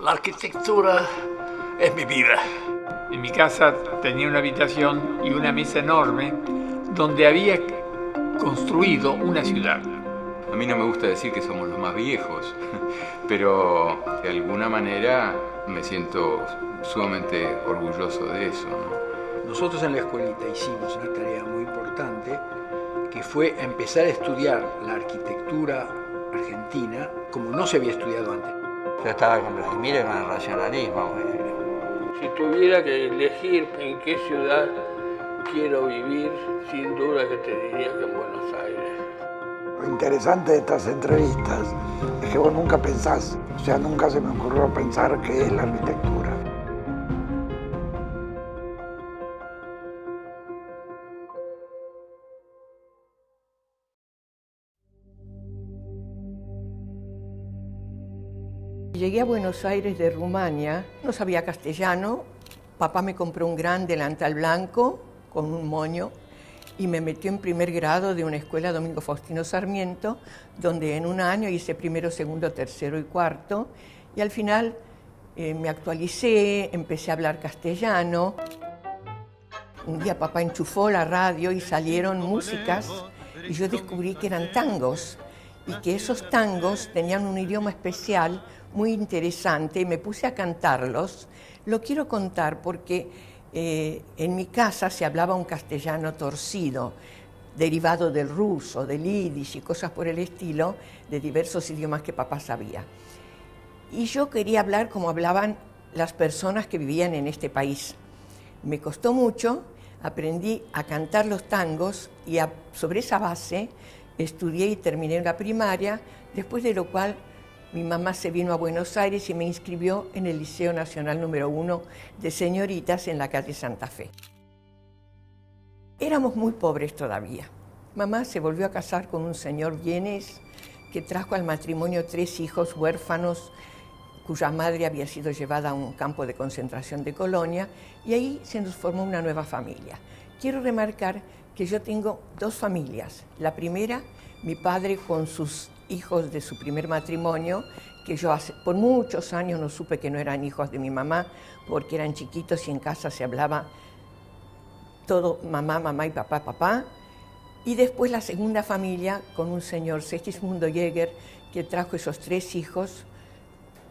La arquitectura es mi vida. En mi casa tenía una habitación y una mesa enorme donde había construido una ciudad. A mí no me gusta decir que somos los más viejos, pero de alguna manera me siento sumamente orgulloso de eso, ¿no? Nosotros en la escuelita hicimos una tarea muy importante que fue empezar a estudiar la arquitectura argentina como no se había estudiado antes. Yo estaba con Vladimir y con el racionalismo. Si tuviera que elegir en qué ciudad quiero vivir, sin duda que te diría que en Buenos Aires. Lo interesante de estas entrevistas es que vos nunca pensás, o sea, nunca se me ocurrió pensar qué es la arquitectura. Llegué a Buenos Aires de Rumania, no sabía castellano, papá me compró un gran delantal blanco con un moño y me metió en primer grado de una escuela Domingo Faustino Sarmiento, donde en un año hice primero, segundo, tercero y cuarto, y al final me actualicé, empecé a hablar castellano. Un día papá enchufó la radio y salieron músicas y yo descubrí que eran tangos y que esos tangos tenían un idioma especial muy interesante y me puse a cantarlos. Lo quiero contar porque en mi casa se hablaba un castellano torcido, derivado del ruso, del yiddish y cosas por el estilo, de diversos idiomas que papá sabía. Y yo quería hablar como hablaban las personas que vivían en este país. Me costó mucho, aprendí a cantar los tangos y sobre esa base estudié y terminé la primaria, después de lo cual mi mamá se vino a Buenos Aires y me inscribió en el Liceo Nacional número 1 de Señoritas en la calle Santa Fe. Éramos muy pobres todavía. Mamá se volvió a casar con un señor vienés que trajo al matrimonio 3 hijos huérfanos cuya madre había sido llevada a un campo de concentración de Colonia y ahí se nos formó una nueva familia. Quiero remarcar que yo tengo 2 familias. La primera, mi padre con sus hijos de su primer matrimonio, que yo por muchos años no supe que no eran hijos de mi mamá, porque eran chiquitos y en casa se hablaba todo mamá, mamá y papá, papá. Y después la segunda familia con un señor, Segismundo Jäger, que trajo esos 3 hijos,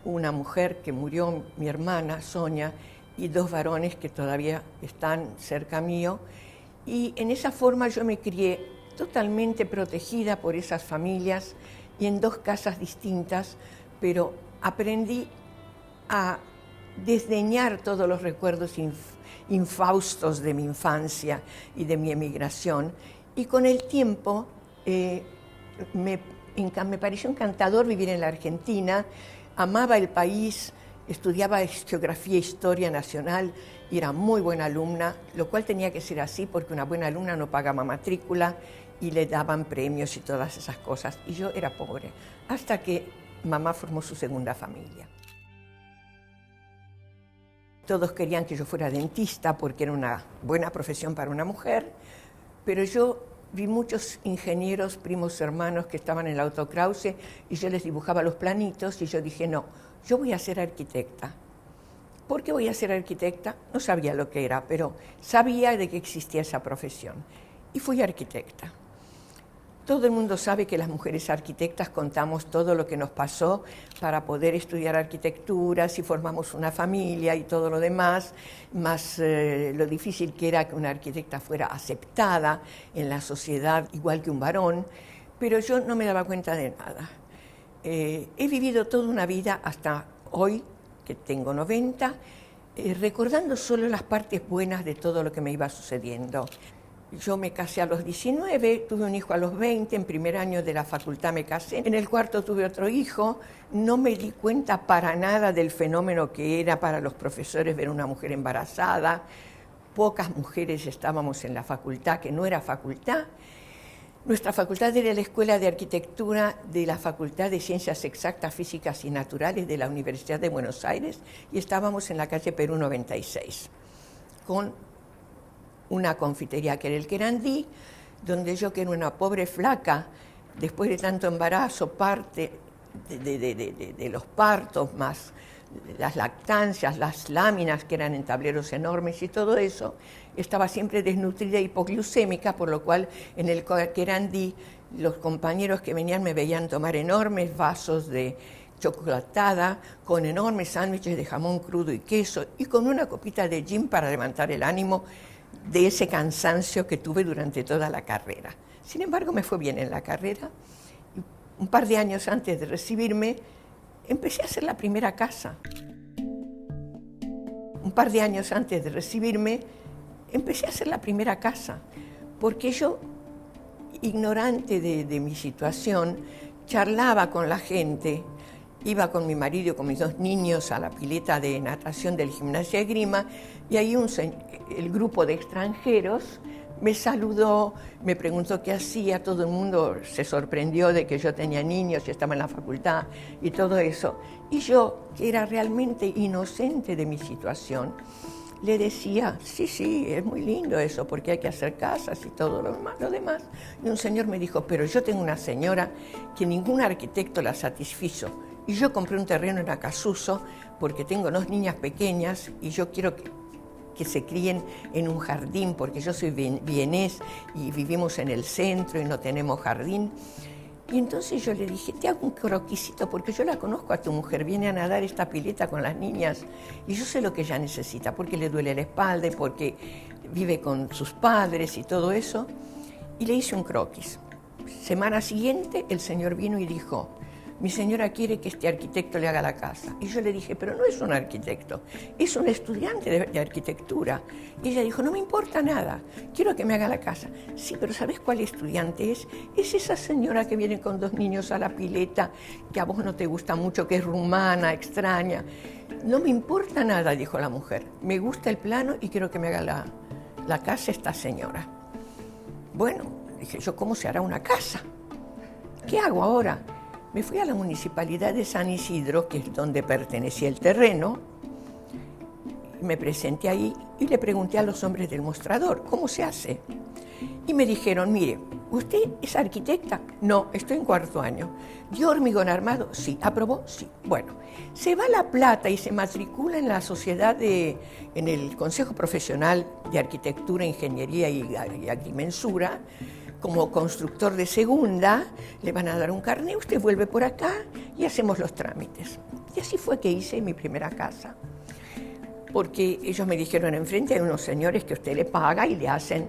una mujer que murió, mi hermana, Sonia, y 2 varones que todavía están cerca mío. Y en esa forma yo me crié totalmente protegida por esas familias y en 2 casas distintas, pero aprendí a desdeñar todos los recuerdos infaustos de mi infancia y de mi emigración. Y con el tiempo me pareció encantador vivir en la Argentina, amaba el país, estudiaba geografía e historia nacional y era muy buena alumna, lo cual tenía que ser así porque una buena alumna no pagaba matrícula y le daban premios y todas esas cosas. Y yo era pobre, hasta que mamá formó su segunda familia. Todos querían que yo fuera dentista porque era una buena profesión para una mujer, pero yo vi muchos ingenieros, primos hermanos que estaban en la Autokrause y yo les dibujaba los planitos y yo dije, no, yo voy a ser arquitecta. ¿Por qué voy a ser arquitecta? No sabía lo que era, pero sabía de que existía esa profesión. Y fui arquitecta. Todo el mundo sabe que las mujeres arquitectas contamos todo lo que nos pasó para poder estudiar arquitectura, si formamos una familia y todo lo demás, más lo difícil que era que una arquitecta fuera aceptada en la sociedad igual que un varón, pero yo no me daba cuenta de nada. He vivido toda una vida hasta hoy, que tengo 90, recordando solo las partes buenas de todo lo que me iba sucediendo. Yo me casé a los 19, tuve un hijo a los 20, en primer año de la facultad me casé, en el cuarto tuve otro hijo, no me di cuenta para nada del fenómeno que era para los profesores ver una mujer embarazada, pocas mujeres estábamos en la facultad, que no era facultad. Nuestra facultad era la Escuela de Arquitectura de la Facultad de Ciencias Exactas, Físicas y Naturales de la Universidad de Buenos Aires y estábamos en la calle Perú 96, con una confitería que era el Querandí, donde yo, que era una pobre flaca, después de tanto embarazo, parte de los partos, más las lactancias, las láminas que eran en tableros enormes y todo eso, estaba siempre desnutrida e hipoglucémica, por lo cual en el Querandí los compañeros que venían me veían tomar enormes vasos de chocolatada, con enormes sándwiches de jamón crudo y queso, y con una copita de gin para levantar el ánimo de ese cansancio que tuve durante toda la carrera. Sin embargo, me fue bien en la carrera. Un par de años antes de recibirme, empecé a hacer la primera casa. Un par de años antes de recibirme, empecé a hacer la primera casa, porque yo, ignorante de mi situación, charlaba con la gente. Iba con mi marido y con mis 2 niños a la pileta de natación del Gimnasia Esgrima, y ahí el grupo de extranjeros me saludó, me preguntó qué hacía, todo el mundo se sorprendió de que yo tenía niños y estaba en la facultad y todo eso. Y yo, que era realmente inocente de mi situación, le decía, sí, es muy lindo eso, porque hay que hacer casas y todo lo demás. Y un señor me dijo, pero yo tengo una señora que ningún arquitecto la satisfizo. Y yo compré un terreno en Acasuso porque tengo 2 niñas pequeñas y yo quiero que se críen en un jardín, porque yo soy vienés y vivimos en el centro y no tenemos jardín. Y entonces yo le dije, te hago un croquisito porque yo la conozco a tu mujer, viene a nadar esta pileta con las niñas y yo sé lo que ella necesita, porque le duele la espalda y porque vive con sus padres y todo eso. Y le hice un croquis. Semana siguiente el señor vino y dijo, mi señora quiere que este arquitecto le haga la casa. Y yo le dije, pero no es un arquitecto, es un estudiante de arquitectura. Y ella dijo, no me importa nada, quiero que me haga la casa. Sí, pero ¿sabes cuál estudiante es? Es esa señora que viene con 2 niños a la pileta, que a vos no te gusta mucho, que es rumana, extraña. No me importa nada, dijo la mujer. Me gusta el plano y quiero que me haga la casa esta señora. Bueno, dije yo, ¿cómo se hará una casa? ¿Qué hago ahora? Me fui a la municipalidad de San Isidro, que es donde pertenecía el terreno, me presenté ahí y le pregunté a los hombres del mostrador, ¿cómo se hace? Y me dijeron, mire, ¿usted es arquitecta? No, estoy en 4º año. ¿Dio hormigón armado? Sí. ¿Aprobó? Sí. Bueno, se va a La Plata y se matricula en la sociedad en el Consejo Profesional de Arquitectura, Ingeniería y Agrimensura, como constructor de segunda, le van a dar un carnet, usted vuelve por acá y hacemos los trámites. Y así fue que hice mi primera casa. Porque ellos me dijeron, enfrente hay unos señores que usted le paga y le hacen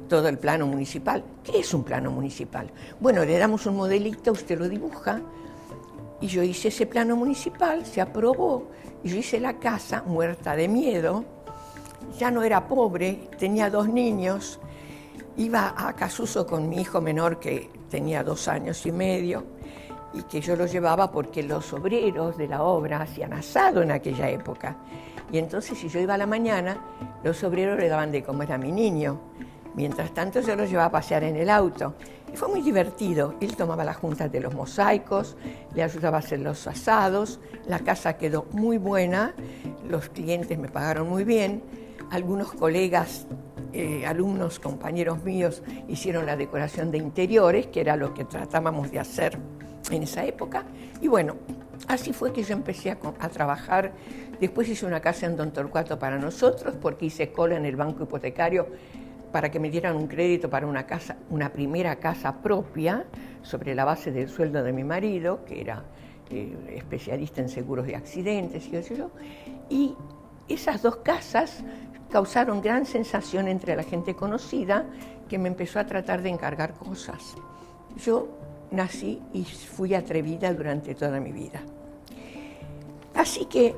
todo el plano municipal. ¿Qué es un plano municipal? Bueno, le damos un modelito, usted lo dibuja, y yo hice ese plano municipal, se aprobó, y yo hice la casa muerta de miedo. Ya no era pobre, tenía 2 niños, iba a Acasuso con mi hijo menor que tenía 2 años y medio y que yo lo llevaba porque los obreros de la obra hacían asado en aquella época. Y entonces si yo iba a la mañana, los obreros le daban de comer a mi niño. Mientras tanto yo lo llevaba a pasear en el auto. Y fue muy divertido. Él tomaba las juntas de los mosaicos, le ayudaba a hacer los asados. La casa quedó muy buena, los clientes me pagaron muy bien. Algunos colegas, alumnos, compañeros míos, hicieron la decoración de interiores, que era lo que tratábamos de hacer en esa época. Y bueno, así fue que yo empecé a trabajar. Después hice una casa en Don Torcuato para nosotros, porque hice cola en el banco hipotecario para que me dieran un crédito para una casa, una primera casa propia, sobre la base del sueldo de mi marido, que era especialista en seguros de accidentes y qué sé yo. Y esas 2 casas causaron gran sensación entre la gente conocida, que me empezó a tratar de encargar cosas. Yo nací y fui atrevida durante toda mi vida. Así que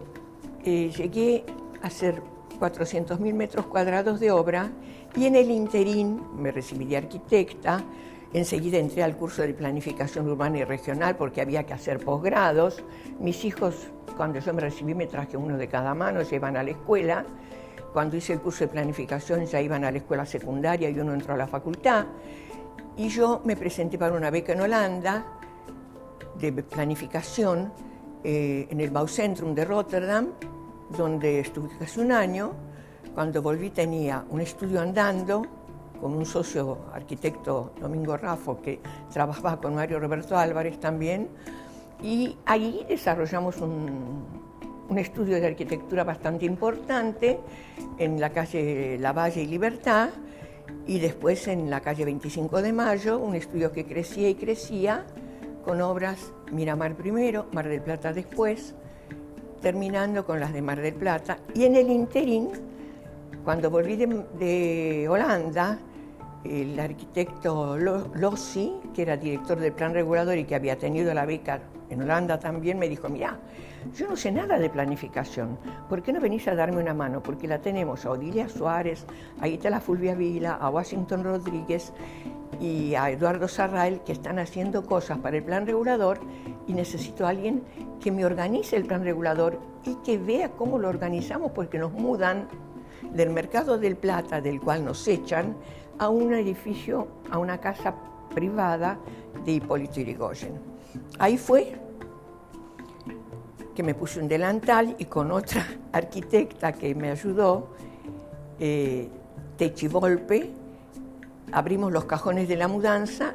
llegué a hacer 400.000 metros cuadrados de obra y en el interín me recibí de arquitecta. Enseguida entré al curso de planificación urbana y regional porque había que hacer posgrados. Mis hijos, cuando yo me recibí, me traje uno de cada mano, se iban a la escuela. Cuando hice el curso de planificación ya iban a la escuela secundaria y uno entró a la facultad. Y yo me presenté para una beca en Holanda de planificación en el Bouwcentrum de Rotterdam, donde estuve casi 1 año. Cuando volví tenía un estudio andando con un socio arquitecto, Domingo Raffo, que trabajaba con Mario Roberto Álvarez también, y ahí desarrollamos un estudio de arquitectura bastante importante en la calle Lavalle y Libertad, y después en la calle 25 de Mayo, un estudio que crecía y crecía, con obras Miramar primero, Mar del Plata después, terminando con las de Mar del Plata. Y en el interín, cuando volví de Holanda, el arquitecto Lossi, que era director del plan regulador y que había tenido la beca en Holanda también, me dijo, mirá, yo no sé nada de planificación, ¿por qué no venís a darme una mano? Porque la tenemos a Odilia Suárez, a Itala Fulvia Vila, a Washington Rodríguez y a Eduardo Sarrail, que están haciendo cosas para el plan regulador, y necesito a alguien que me organice el plan regulador y que vea cómo lo organizamos, porque nos mudan del Mercado del Plata, del cual nos echan, a un edificio, a una casa privada de Hipólito Yrigoyen. Ahí fue que me puse un delantal y con otra arquitecta que me ayudó, Techi Volpe, abrimos los cajones de la mudanza,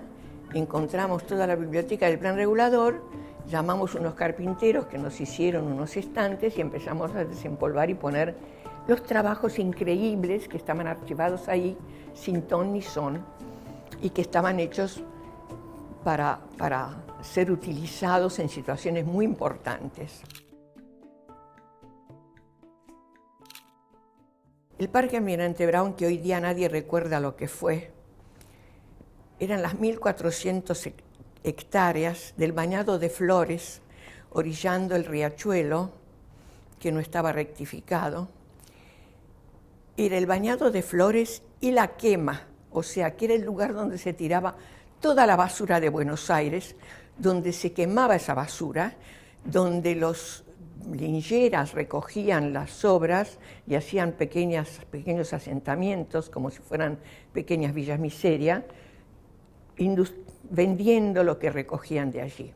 encontramos toda la biblioteca del plan regulador, llamamos unos carpinteros que nos hicieron unos estantes y empezamos a desempolvar y poner los trabajos increíbles que estaban archivados ahí, sin ton ni son, y que estaban hechos para ser utilizados en situaciones muy importantes. El Parque Almirante Brown, que hoy día nadie recuerda lo que fue, eran las 1.400 hectáreas del bañado de Flores, orillando el riachuelo, que no estaba rectificado. Era el bañado de Flores y la quema, o sea, que era el lugar donde se tiraba toda la basura de Buenos Aires, donde se quemaba esa basura, donde los lincheras recogían las sobras y hacían pequeños asentamientos, como si fueran pequeñas villas miseria, vendiendo lo que recogían de allí.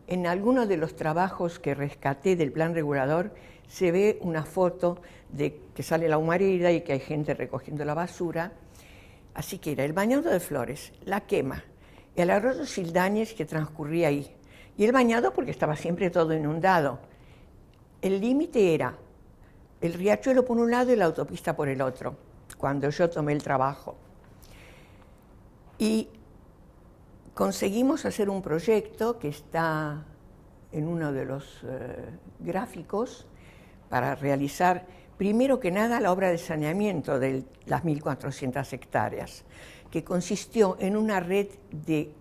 En algunos de los trabajos que rescaté del plan regulador se ve una foto de que sale la humareda y que hay gente recogiendo la basura. Así que era el bañado de Flores, la quema, el arroyo Sildañez que transcurría ahí, y el bañado porque estaba siempre todo inundado. El límite era el riachuelo por un lado y la autopista por el otro, cuando yo tomé el trabajo. Y conseguimos hacer un proyecto que está en uno de los gráficos para realizar, primero que nada, la obra de saneamiento de las 1.400 hectáreas, que consistió en una red de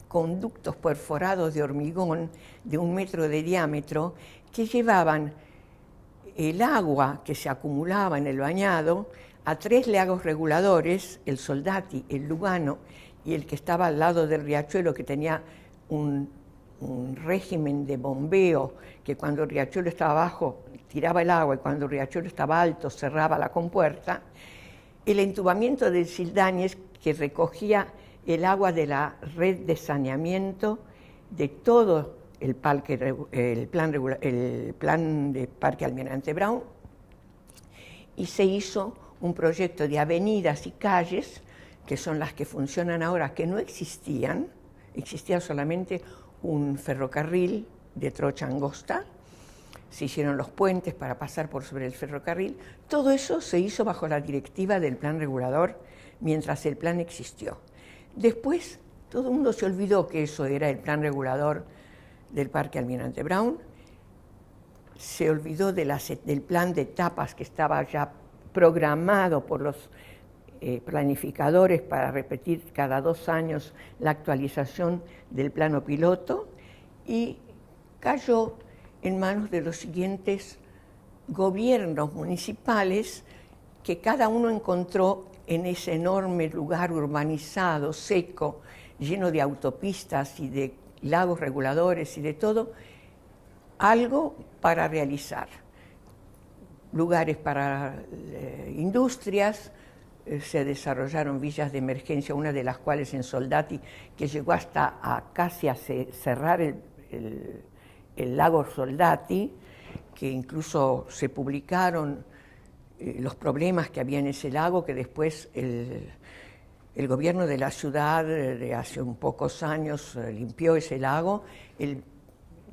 conductos perforados de hormigón de 1 metro de diámetro que llevaban el agua que se acumulaba en el bañado a 3 lagos reguladores, el Soldati, el Lugano y el que estaba al lado del riachuelo, que tenía un régimen de bombeo, que cuando el riachuelo estaba bajo tiraba el agua y cuando el riachuelo estaba alto cerraba la compuerta, el entubamiento del Sildañez, que recogía el agua de la red de saneamiento de todo el plan de Parque Almirante Brown, y se hizo un proyecto de avenidas y calles, que son las que funcionan ahora, que no existían, existía solamente un ferrocarril de trocha angosta, se hicieron los puentes para pasar por sobre el ferrocarril, todo eso se hizo bajo la directiva del plan regulador mientras el plan existió. Después todo el mundo se olvidó que eso era el plan regulador del Parque Almirante Brown, se olvidó del plan de etapas que estaba ya programado por los planificadores para repetir cada 2 años la actualización del plano piloto, y cayó en manos de los siguientes gobiernos municipales, que cada uno encontró en ese enorme lugar urbanizado, seco, lleno de autopistas y de lagos reguladores y de todo, algo para realizar. Lugares para industrias, se desarrollaron villas de emergencia, una de las cuales en Soldati, que llegó hasta casi a cerrar el lago Soldati, que incluso se publicaron los problemas que había en ese lago, que después el gobierno de la ciudad de hace un pocos años limpió ese lago.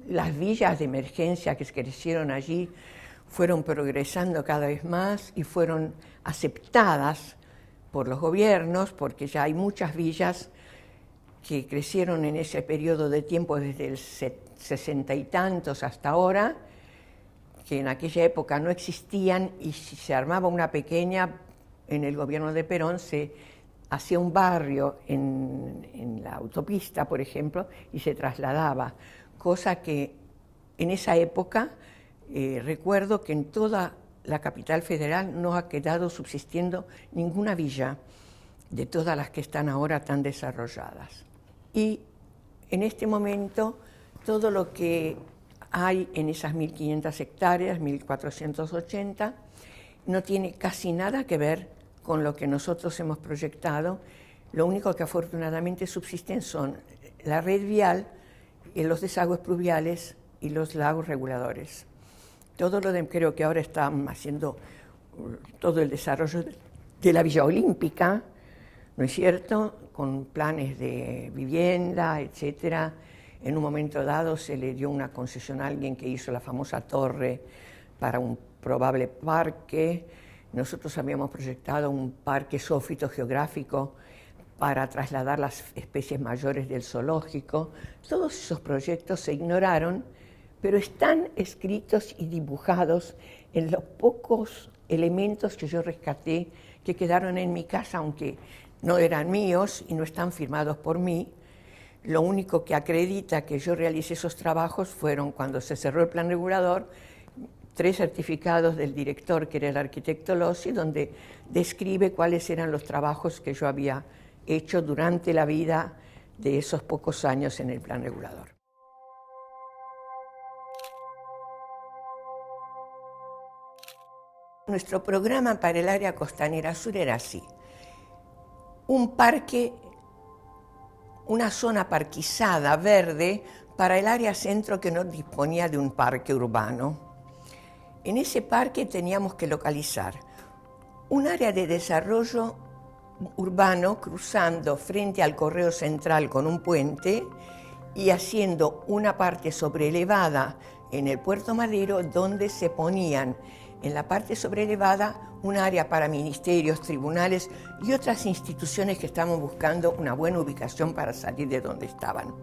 las villas de emergencia que crecieron allí fueron progresando cada vez más y fueron aceptadas por los gobiernos, porque ya hay muchas villas que crecieron en ese periodo de tiempo desde el 60 y tantos hasta ahora, que en aquella época no existían, y si se armaba una pequeña, en el gobierno de Perón se hacía un barrio en la autopista, por ejemplo, y se trasladaba, cosa que en esa época recuerdo que en toda la capital federal no ha quedado subsistiendo ninguna villa de todas las que están ahora tan desarrolladas. Y en este momento todo lo que hay en esas 1.500 hectáreas, 1.480, no tiene casi nada que ver con lo que nosotros hemos proyectado. Lo único que afortunadamente subsisten son la red vial, los desagües pluviales y los lagos reguladores. Todo lo de, creo que ahora están haciendo todo el desarrollo de la Villa Olímpica, ¿no es cierto?, con planes de vivienda, etcétera. En un momento dado se le dio una concesión a alguien que hizo la famosa torre para un probable parque. Nosotros habíamos proyectado un parque zoofito geográfico para trasladar las especies mayores del zoológico. Todos esos proyectos se ignoraron, pero están escritos y dibujados en los pocos elementos que yo rescaté, que quedaron en mi casa, aunque no eran míos y no están firmados por mí. Lo único que acredita que yo realicé esos trabajos fueron cuando se cerró el plan regulador, 3 certificados del director, que era el arquitecto Lossi, donde describe cuáles eran los trabajos que yo había hecho durante la vida de esos pocos años en el plan regulador. Nuestro programa para el área costanera sur era así: un parque, una zona parquizada verde para el área centro que no disponía de un parque urbano. En ese parque teníamos que localizar un área de desarrollo urbano cruzando frente al Correo Central con un puente y haciendo una parte sobrelevada en el Puerto Madero, donde se ponían en la parte sobrelevada un área para ministerios, tribunales y otras instituciones que estaban buscando una buena ubicación para salir de donde estaban.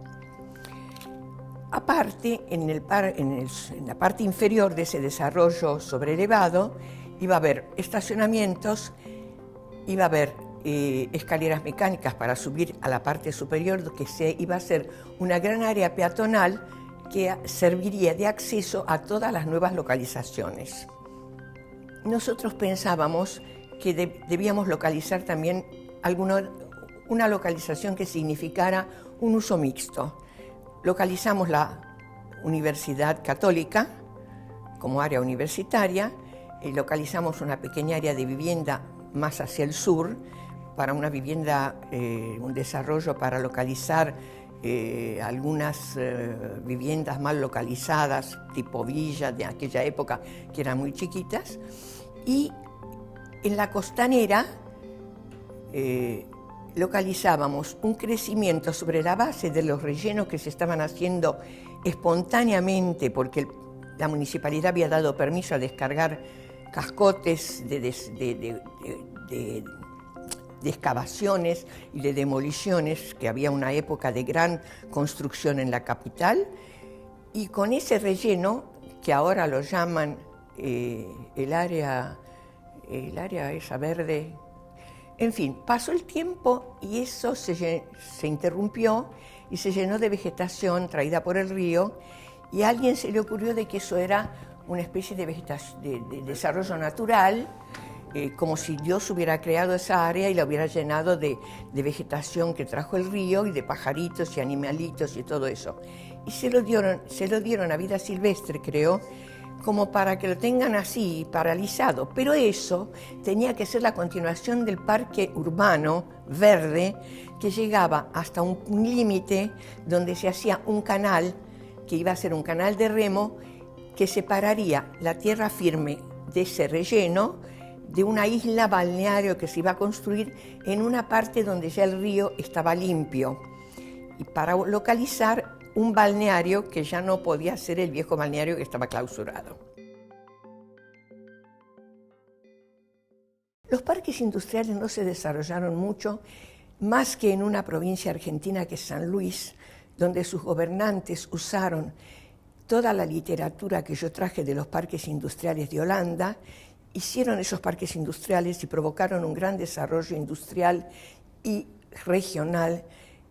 Aparte, en la parte inferior de ese desarrollo sobrelevado iba a haber estacionamientos, iba a haber escaleras mecánicas para subir a la parte superior, que iba a ser una gran área peatonal que serviría de acceso a todas las nuevas localizaciones. Nosotros pensábamos que debíamos localizar también una localización que significara un uso mixto. Localizamos la Universidad Católica como área universitaria, localizamos una pequeña área de vivienda más hacia el sur para una vivienda, un desarrollo para localizar algunas viviendas mal localizadas, tipo villas de aquella época, que eran muy chiquitas, y en la costanera localizábamos un crecimiento sobre la base de los rellenos que se estaban haciendo espontáneamente, porque la municipalidad había dado permiso a descargar cascotes de excavaciones y de demoliciones, que había una época de gran construcción en la capital, y con ese relleno, que ahora lo llaman el área esa verde. En fin, pasó el tiempo y eso se interrumpió y se llenó de vegetación traída por el río, y a alguien se le ocurrió de que eso era una especie de desarrollo natural, como si Dios hubiera creado esa área y la hubiera llenado de vegetación que trajo el río y de pajaritos y animalitos y todo eso. Y se lo dieron a vida silvestre, creo, como para que lo tengan así, paralizado. Pero eso tenía que ser la continuación del parque urbano verde, que llegaba hasta un límite donde se hacía un canal, que iba a ser un canal de remo, que separaría la tierra firme de ese relleno de una isla balneario que se iba a construir en una parte donde ya el río estaba limpio. Y para localizar un balneario que ya no podía ser el viejo balneario que estaba clausurado. Los parques industriales no se desarrollaron mucho, más que en una provincia argentina que es San Luis, donde sus gobernantes usaron toda la literatura que yo traje de los parques industriales de Holanda, hicieron esos parques industriales y provocaron un gran desarrollo industrial y regional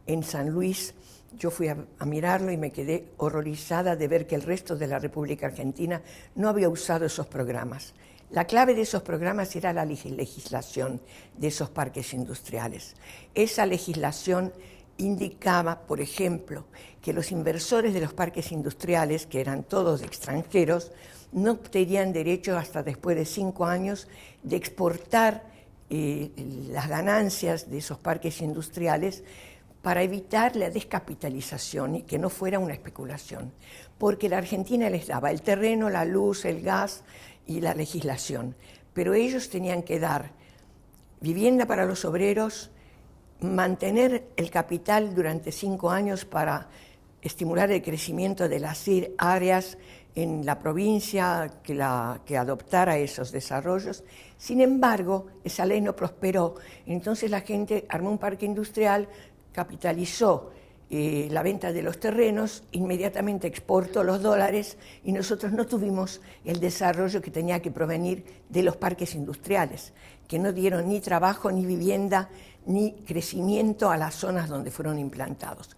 en San Luis. Yo fui a mirarlo y me quedé horrorizada de ver que el resto de la República Argentina no había usado esos programas. La clave de esos programas era la legislación de esos parques industriales. Esa legislación indicaba, por ejemplo, que los inversores de los parques industriales, que eran todos extranjeros, no tenían derecho hasta después de 5 años de exportar las ganancias de esos parques industriales para evitar la descapitalización y que no fuera una especulación. Porque la Argentina les daba el terreno, la luz, el gas y la legislación, pero ellos tenían que dar vivienda para los obreros, mantener el capital durante 5 años para estimular el crecimiento de las áreas en la provincia que adoptara esos desarrollos. Sin embargo, esa ley no prosperó. Entonces la gente armó un parque industrial, capitalizó la venta de los terrenos, inmediatamente exportó los dólares y nosotros no tuvimos el desarrollo que tenía que provenir de los parques industriales, que no dieron ni trabajo, ni vivienda, ni crecimiento a las zonas donde fueron implantados.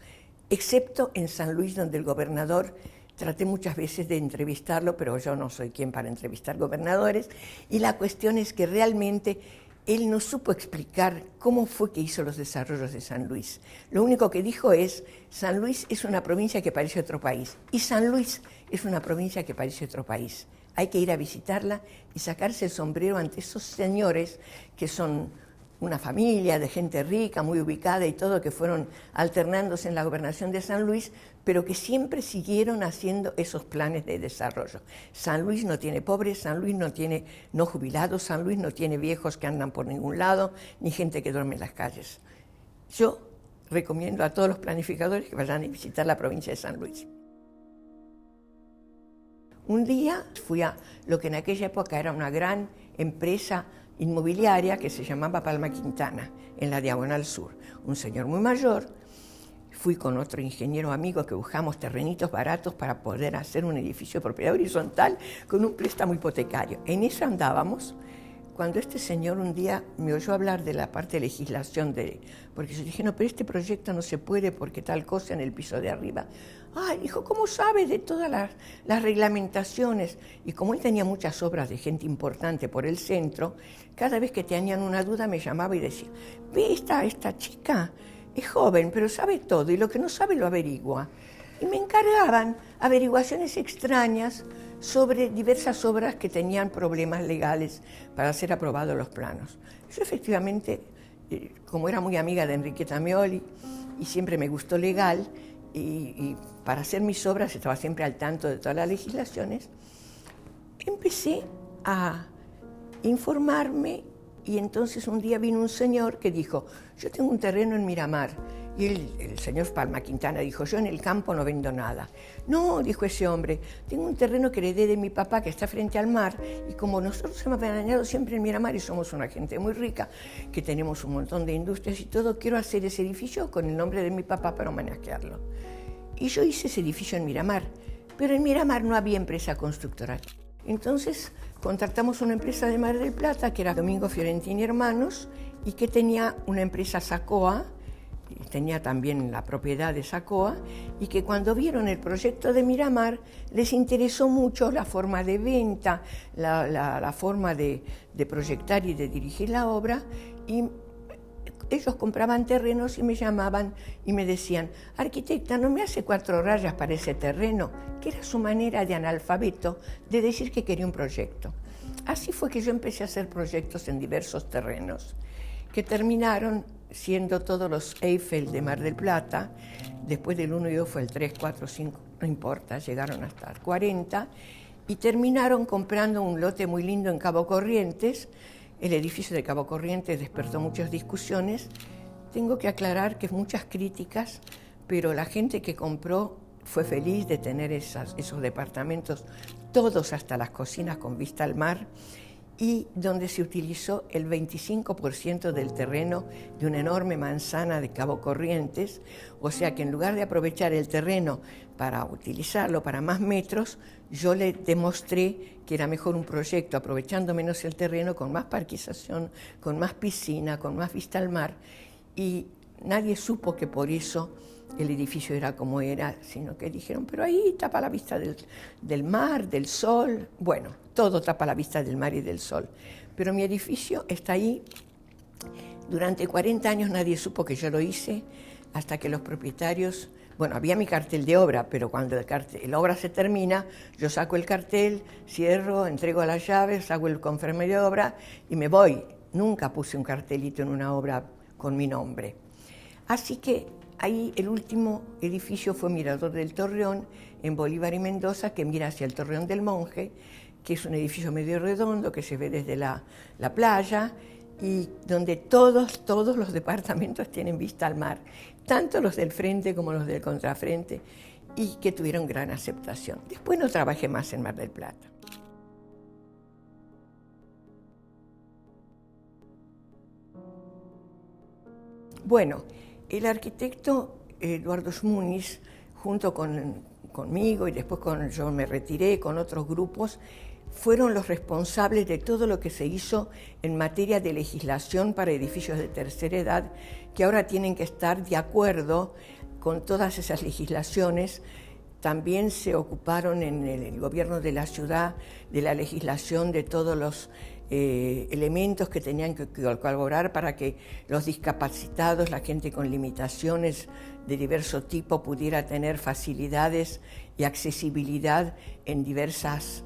Excepto en San Luis, donde el gobernador, traté muchas veces de entrevistarlo, pero yo no soy quien para entrevistar gobernadores, y la cuestión es que realmente él no supo explicar cómo fue que hizo los desarrollos de San Luis. Lo único que dijo es, San Luis es una provincia que parece otro país, y San Luis es una provincia que parece otro país. Hay que ir a visitarla y sacarse el sombrero ante esos señores que son una familia de gente rica, muy ubicada y todo, que fueron alternándose en la gobernación de San Luis, pero que siempre siguieron haciendo esos planes de desarrollo. San Luis no tiene pobres, San Luis no tiene no jubilados, San Luis no tiene viejos que andan por ningún lado, ni gente que duerme en las calles. Yo recomiendo a todos los planificadores que vayan a visitar la provincia de San Luis. Un día fui a lo que en aquella época era una gran empresa inmobiliaria que se llamaba Palma Quintana, en la Diagonal Sur. Un señor muy mayor, fui con otro ingeniero amigo que buscamos terrenitos baratos para poder hacer un edificio de propiedad horizontal con un préstamo hipotecario. En eso andábamos, cuando este señor un día me oyó hablar de la parte de legislación, porque yo dije, no, pero este proyecto no se puede porque tal cosa en el piso de arriba. Ay, dijo, ¿cómo sabes de todas las reglamentaciones? Y como él tenía muchas obras de gente importante por el centro, cada vez que tenían una duda me llamaba y decía, ve, esta chica es joven, pero sabe todo, y lo que no sabe lo averigua. Y me encargaban averiguaciones extrañas sobre diversas obras que tenían problemas legales para ser aprobados los planos. Yo efectivamente, como era muy amiga de Enriqueta Meoli y siempre me gustó legal, y para hacer mis obras estaba siempre al tanto de todas las legislaciones, empecé a informarme y entonces un día vino un señor que dijo, yo tengo un terreno en Miramar. Y el señor Palma Quintana dijo, yo en el campo no vendo nada. No, dijo ese hombre, tengo un terreno que heredé de mi papá que está frente al mar y como nosotros hemos veraneado siempre en Miramar y somos una gente muy rica, que tenemos un montón de industrias y todo, quiero hacer ese edificio con el nombre de mi papá para homenajearlo. Y yo hice ese edificio en Miramar, pero en Miramar no había empresa constructora. Entonces contratamos una empresa de Mar del Plata, que era Domingo Fiorentini Hermanos, y que tenía una empresa Sacoa, tenía también la propiedad de Sacoa, y que cuando vieron el proyecto de Miramar les interesó mucho la forma de venta, la forma de proyectar y de dirigir la obra, y ellos compraban terrenos y me llamaban y me decían, arquitecta, ¿no me hace 4 rayas para ese terreno? Que era su manera de analfabeto de decir que quería un proyecto. Así fue que yo empecé a hacer proyectos en diversos terrenos, que terminaron siendo todos los Eiffel de Mar del Plata. Después del 1 y 2 fue el 3, 4, 5, no importa, llegaron hasta el 40, y terminaron comprando un lote muy lindo en Cabo Corrientes. El edificio de Cabo Corrientes despertó muchas discusiones. Tengo que aclarar que muchas críticas, pero la gente que compró fue feliz de tener esos departamentos, todos hasta las cocinas con vista al mar, y donde se utilizó el 25% del terreno de una enorme manzana de Cabo Corrientes, o sea que en lugar de aprovechar el terreno para utilizarlo para más metros, yo le demostré que era mejor un proyecto aprovechando menos el terreno, con más parquización, con más piscina, con más vista al mar, y nadie supo que por eso el edificio era como era, sino que dijeron, pero ahí tapa la vista del mar, del sol. Bueno, todo tapa la vista del mar y del sol. Pero mi edificio está ahí. Durante 40 años nadie supo que yo lo hice, hasta que los propietarios, bueno, había mi cartel de obra, pero cuando la obra se termina, yo saco el cartel, cierro, entrego las llaves, hago el confirme de obra y me voy. Nunca puse un cartelito en una obra con mi nombre. Así que ahí el último edificio fue Mirador del Torreón, en Bolívar y Mendoza, que mira hacia el Torreón del Monje, que es un edificio medio redondo que se ve desde la playa y donde todos los departamentos tienen vista al mar, tanto los del frente como los del contrafrente, y que tuvieron gran aceptación. Después no trabajé más en Mar del Plata. Bueno, el arquitecto Eduardo Muniz, junto conmigo y después yo me retiré con otros grupos, fueron los responsables de todo lo que se hizo en materia de legislación para edificios de tercera edad, que ahora tienen que estar de acuerdo con todas esas legislaciones. También se ocuparon en el gobierno de la ciudad de la legislación de todos los elementos que tenían que colaborar para que los discapacitados, la gente con limitaciones de diverso tipo, pudiera tener facilidades y accesibilidad en diversas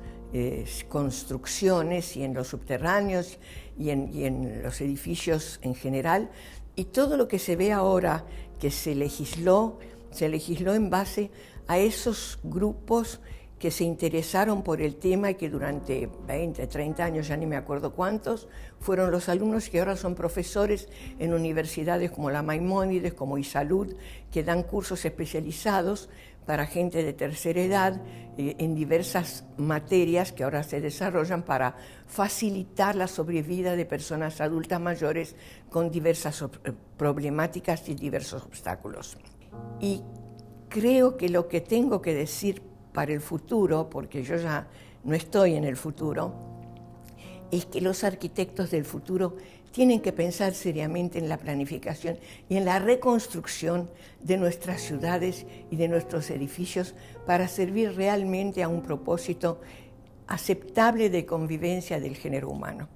construcciones y en los subterráneos y en los edificios en general. Y todo lo que se ve ahora que se legisló en base a esos grupos que se interesaron por el tema y que durante 20, 30 años, ya ni me acuerdo cuántos, fueron los alumnos que ahora son profesores en universidades como la Maimónides, como ISALUD, que dan cursos especializados para gente de tercera edad en diversas materias que ahora se desarrollan para facilitar la sobrevida de personas adultas mayores con diversas problemáticas y diversos obstáculos. Y creo que lo que tengo que decir para el futuro, porque yo ya no estoy en el futuro, es que los arquitectos del futuro tienen que pensar seriamente en la planificación y en la reconstrucción de nuestras ciudades y de nuestros edificios para servir realmente a un propósito aceptable de convivencia del género humano.